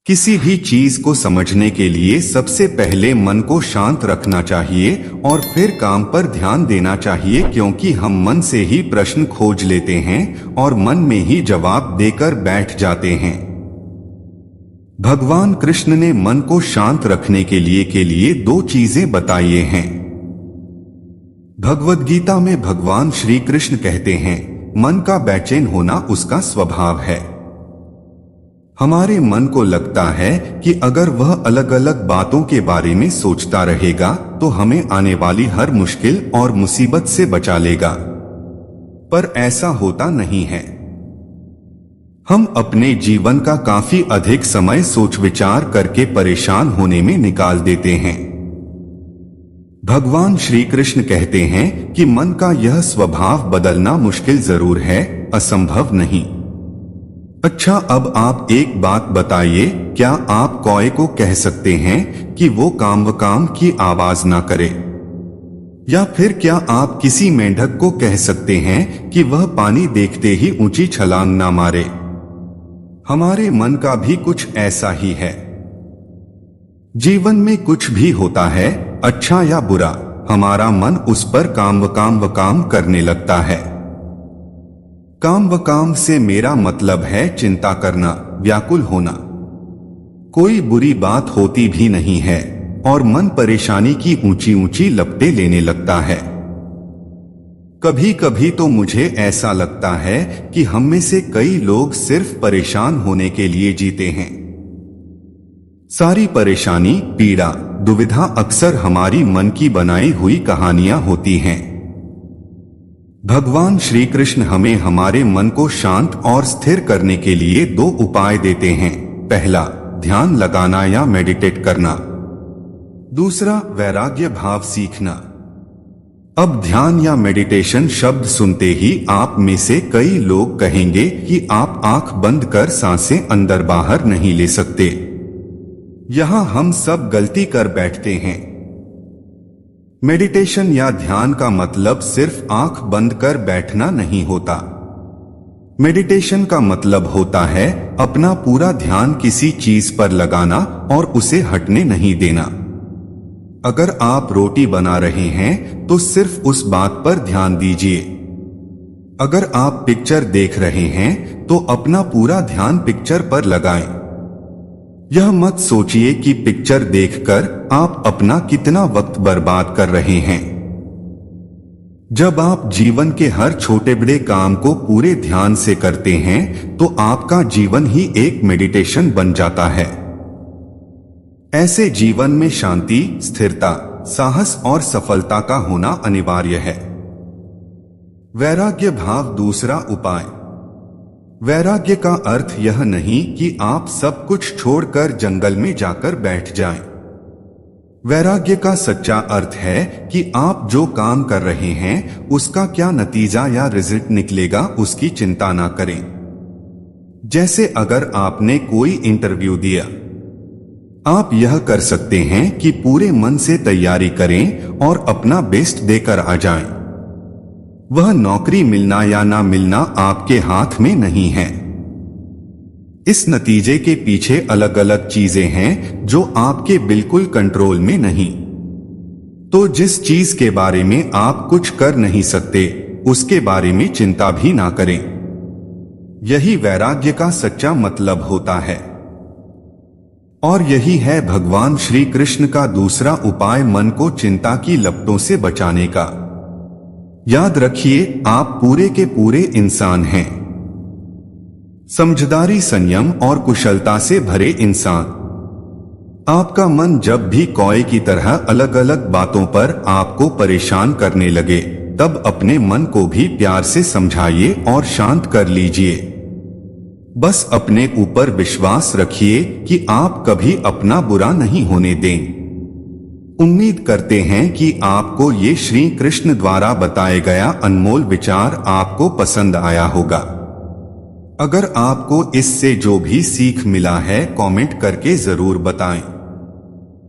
किसी भी चीज को समझने के लिए सबसे पहले मन को शांत रखना चाहिए और फिर काम पर ध्यान देना चाहिए, क्योंकि हम मन से ही प्रश्न खोज लेते हैं और मन में ही जवाब देकर बैठ जाते हैं। भगवान कृष्ण ने मन को शांत रखने के लिए दो चीजें बताई हैं। भगवद गीता में भगवान श्री कृष्ण कहते हैं, मन का बेचैन होना उसका स्वभाव है। हमारे मन को लगता है कि अगर वह अलग अलग बातों के बारे में सोचता रहेगा तो हमें आने वाली हर मुश्किल और मुसीबत से बचा लेगा, पर ऐसा होता नहीं है। हम अपने जीवन का काफी अधिक समय सोच विचार करके परेशान होने में निकाल देते हैं। भगवान श्री कृष्ण कहते हैं कि मन का यह स्वभाव बदलना मुश्किल जरूर है, असंभव नहीं। अच्छा, अब आप एक बात बताइए, क्या आप कौए को कह सकते हैं कि वो काम की आवाज ना करे? या फिर क्या आप किसी मेंढक को कह सकते हैं कि वह पानी देखते ही ऊंची छलांग ना मारे? हमारे मन का भी कुछ ऐसा ही है। जीवन में कुछ भी होता है, अच्छा या बुरा, हमारा मन उस पर काम करने लगता है। काम से मेरा मतलब है चिंता करना, व्याकुल होना। कोई बुरी बात होती भी नहीं है और मन परेशानी की ऊंची ऊंची लपटें लेने लगता है। कभी कभी तो मुझे ऐसा लगता है कि हम में से कई लोग सिर्फ परेशान होने के लिए जीते हैं। सारी परेशानी, पीड़ा, दुविधा अक्सर हमारी मन की बनाई हुई कहानियां होती हैं। भगवान श्री कृष्ण हमें हमारे मन को शांत और स्थिर करने के लिए दो उपाय देते हैं। पहला, ध्यान लगाना या मेडिटेट करना। दूसरा, वैराग्य भाव सीखना। अब ध्यान या मेडिटेशन शब्द सुनते ही आप में से कई लोग कहेंगे कि आप आंख बंद कर सांसें अंदर बाहर नहीं ले सकते। यहां हम सब गलती कर बैठते हैं। मेडिटेशन या ध्यान का मतलब सिर्फ आंख बंद कर बैठना नहीं होता। मेडिटेशन का मतलब होता है अपना पूरा ध्यान किसी चीज पर लगाना और उसे हटने नहीं देना। अगर आप रोटी बना रहे हैं तो सिर्फ उस बात पर ध्यान दीजिए। अगर आप पिक्चर देख रहे हैं तो अपना पूरा ध्यान पिक्चर पर लगाएं। यह मत सोचिए कि पिक्चर देखकर आप अपना कितना वक्त बर्बाद कर रहे हैं। जब आप जीवन के हर छोटे बड़े काम को पूरे ध्यान से करते हैं तो आपका जीवन ही एक मेडिटेशन बन जाता है। ऐसे जीवन में शांति, स्थिरता, साहस और सफलता का होना अनिवार्य है। वैराग्य भाव दूसरा उपाय। वैराग्य का अर्थ यह नहीं कि आप सब कुछ छोड़कर जंगल में जाकर बैठ जाएं। वैराग्य का सच्चा अर्थ है कि आप जो काम कर रहे हैं उसका क्या नतीजा या रिजल्ट निकलेगा उसकी चिंता ना करें। जैसे अगर आपने कोई इंटरव्यू दिया, आप यह कर सकते हैं कि पूरे मन से तैयारी करें और अपना बेस्ट देकर आ जाएं। वह नौकरी मिलना या ना मिलना आपके हाथ में नहीं है। इस नतीजे के पीछे अलग अलग चीजें हैं जो आपके बिल्कुल कंट्रोल में नहीं। तो जिस चीज के बारे में आप कुछ कर नहीं सकते उसके बारे में चिंता भी ना करें। यही वैराग्य का सच्चा मतलब होता है। और यही है भगवान श्री कृष्ण का दूसरा उपाय मन को चिंता की लपटों से बचाने का। याद रखिए, आप पूरे के पूरे इंसान हैं। समझदारी, संयम और कुशलता से भरे इंसान। आपका मन जब भी कौए की तरह अलग अलग बातों पर आपको परेशान करने लगे तब अपने मन को भी प्यार से समझाइए और शांत कर लीजिए। बस अपने ऊपर विश्वास रखिए कि आप कभी अपना बुरा नहीं होने दें। उम्मीद करते हैं कि आपको ये श्री कृष्ण द्वारा बताया गया अनमोल विचार आपको पसंद आया होगा। अगर आपको इससे जो भी सीख मिला है कमेंट करके जरूर बताएं।